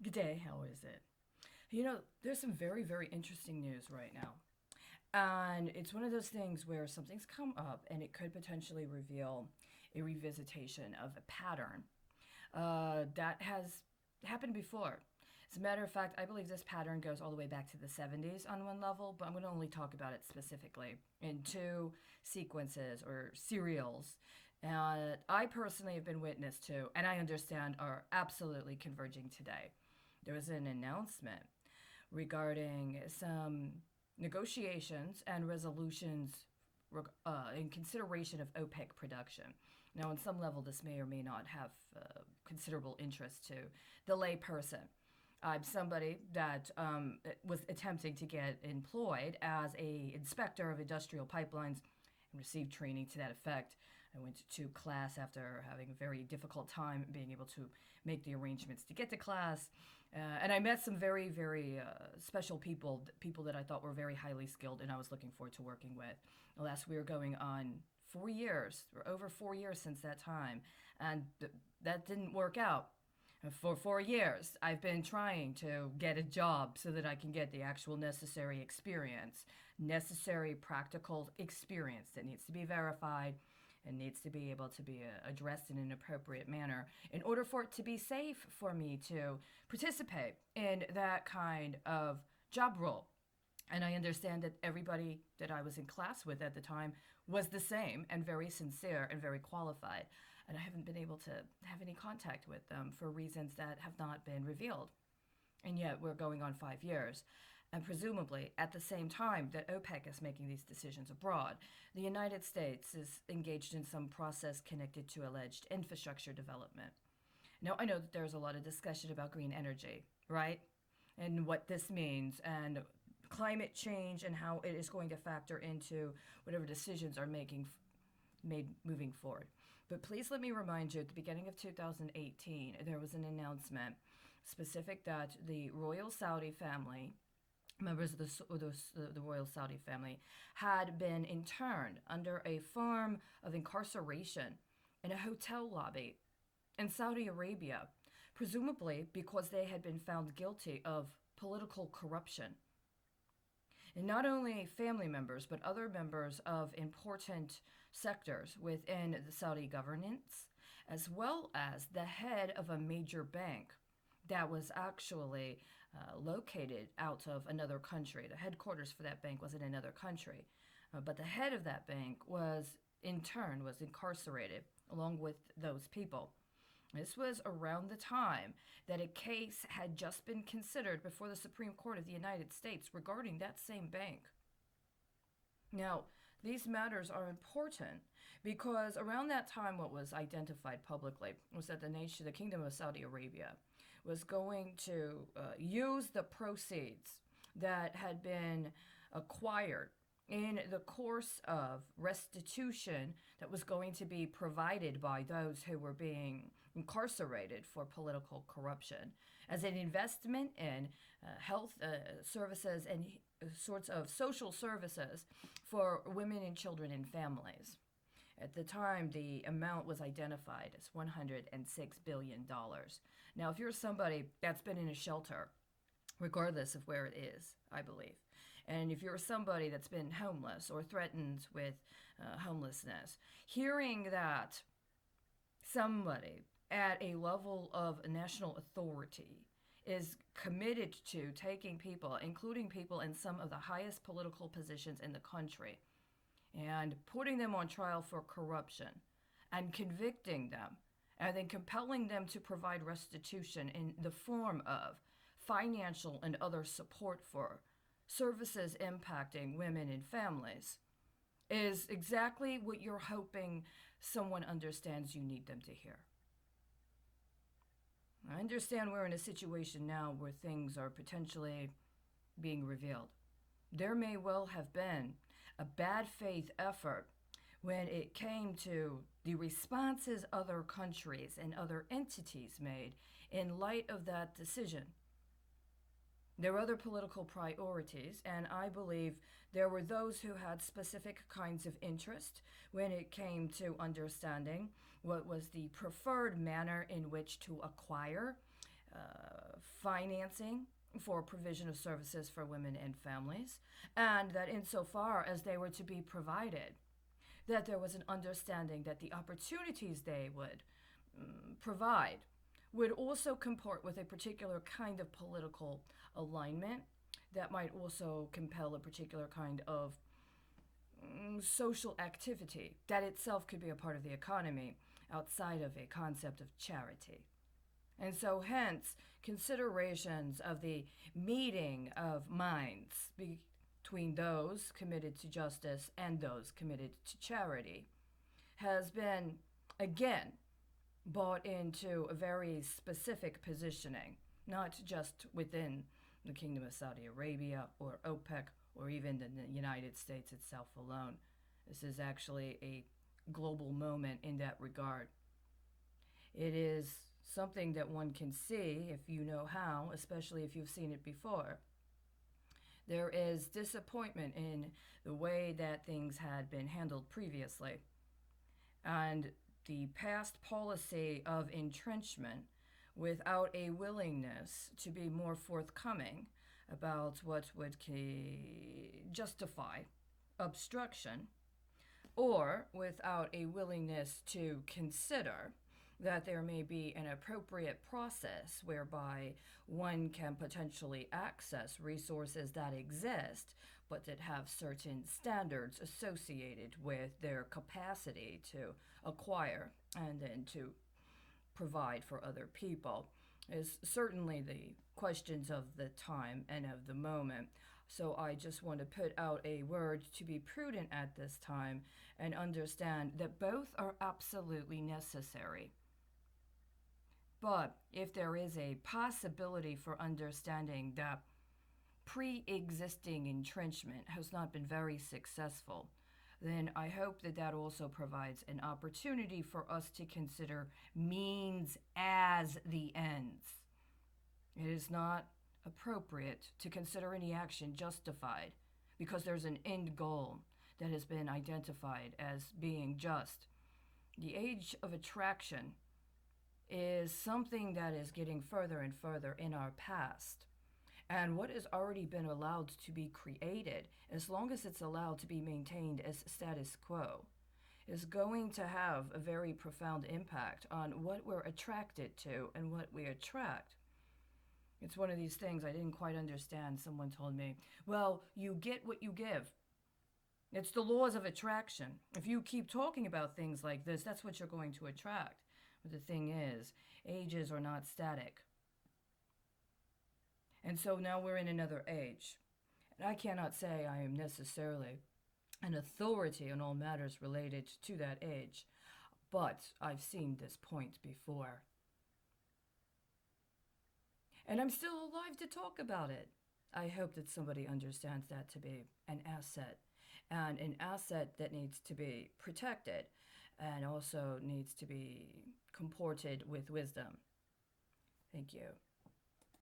Good day, how is it? There's some very, very interesting news right now. And it's one of those things where something's come up and it could potentially reveal a revisitation of a pattern that has happened before. As a matter of fact, I believe this pattern goes all the way back to the 70s on one level, but I'm going to only talk about it specifically in two sequences or serials. I personally have been witness to, and I understand are absolutely converging today. There was an announcement regarding some negotiations and resolutions in consideration of OPEC production. Now, on some level, this may or may not have considerable interest to the layperson. I'm somebody that was attempting to get employed as a inspector of industrial pipelines and received training to that effect. I went to class after having a very difficult time being able to make the arrangements to get to class. And I met some very, very special people that I thought were very highly skilled, and I was looking forward to working with. Alas, we are going on 4 years, or over 4 years since that time, and that didn't work out. For 4 years, I've been trying to get a job so that I can get the actual necessary experience, necessary practical experience that needs to be verified and needs to be able to be addressed in an appropriate manner in order for it to be safe for me to participate in that kind of job role. And I understand that everybody that I was in class with at the time was the same and very sincere and very qualified. And I haven't been able to have any contact with them for reasons that have not been revealed. And yet we're going on 5 years. And presumably, at the same time that OPEC is making these decisions abroad, the United States is engaged in some process connected to alleged infrastructure development. Now, I know that there's a lot of discussion about green energy, right? And what this means, and climate change, and how it is going to factor into whatever decisions are made moving forward. But please let me remind you, at the beginning of 2018, there was an announcement specific that the royal Saudi family, members of the royal Saudi family, had been interned under a form of incarceration in a hotel lobby in Saudi Arabia, presumably because they had been found guilty of political corruption. And not only family members, but other members of important sectors within the Saudi governance, as well as the head of a major bank that was actually located out of another country. The headquarters for that bank was in another country, but the head of that bank was incarcerated along with those people. This was around the time that a case had just been considered before the Supreme Court of the United States regarding that same bank. Now, these matters are important because around that time, what was identified publicly was that the Kingdom of Saudi Arabia, was going to use the proceeds that had been acquired in the course of restitution that was going to be provided by those who were being incarcerated for political corruption as an investment in health services and sorts of social services for women and children and families. At the time, the amount was identified as $106 billion. Now, if you're somebody that's been in a shelter, regardless of where it is, I believe, and if you're somebody that's been homeless or threatened with homelessness, hearing that somebody at a level of national authority is committed to taking people, including people in some of the highest political positions in the country, and putting them on trial for corruption and convicting them and then compelling them to provide restitution in the form of financial and other support for services impacting women and families is exactly what you're hoping someone understands you need them to hear. I understand we're in a situation now where things are potentially being revealed. There may well have been a bad faith effort when it came to the responses other countries and other entities made in light of that decision. There were other political priorities, and I believe there were those who had specific kinds of interest when it came to understanding what was the preferred manner in which to acquire financing for provision of services for women and families, and that insofar as they were to be provided, that there was an understanding that the opportunities they would provide would also comport with a particular kind of political alignment that might also compel a particular kind of social activity that itself could be a part of the economy outside of a concept of charity. And so, hence, considerations of the meeting of minds between those committed to justice and those committed to charity has been, again, bought into a very specific positioning, not just within the Kingdom of Saudi Arabia or OPEC or even the United States itself alone. This is actually a global moment in that regard. It is something that one can see if you know how, especially if you've seen it before. There is disappointment in the way that things had been handled previously. And the past policy of entrenchment without a willingness to be more forthcoming about what would justify obstruction, or without a willingness to consider that there may be an appropriate process whereby one can potentially access resources that exist but that have certain standards associated with their capacity to acquire and then to provide for other people is certainly the questions of the time and of the moment. So I just want to put out a word to be prudent at this time and understand that both are absolutely necessary. But if there is a possibility for understanding that pre-existing entrenchment has not been very successful, then I hope that that also provides an opportunity for us to consider means as the ends. It is not appropriate to consider any action justified because there's an end goal that has been identified as being just. The age of attraction is something that is getting further and further in our past. And what has already been allowed to be created, as long as it's allowed to be maintained as status quo, is going to have a very profound impact on what we're attracted to and what we attract. It's one of these things I didn't quite understand. Someone told me, well, you get what you give. It's the laws of attraction. If you keep talking about things like this, that's what you're going to attract. But the thing is, ages are not static. And so now we're in another age. And I cannot say I am necessarily an authority on all matters related to that age, but I've seen this point before. And I'm still alive to talk about it. I hope that somebody understands that to be an asset, and an asset that needs to be protected and also needs to be comported with wisdom. Thank you.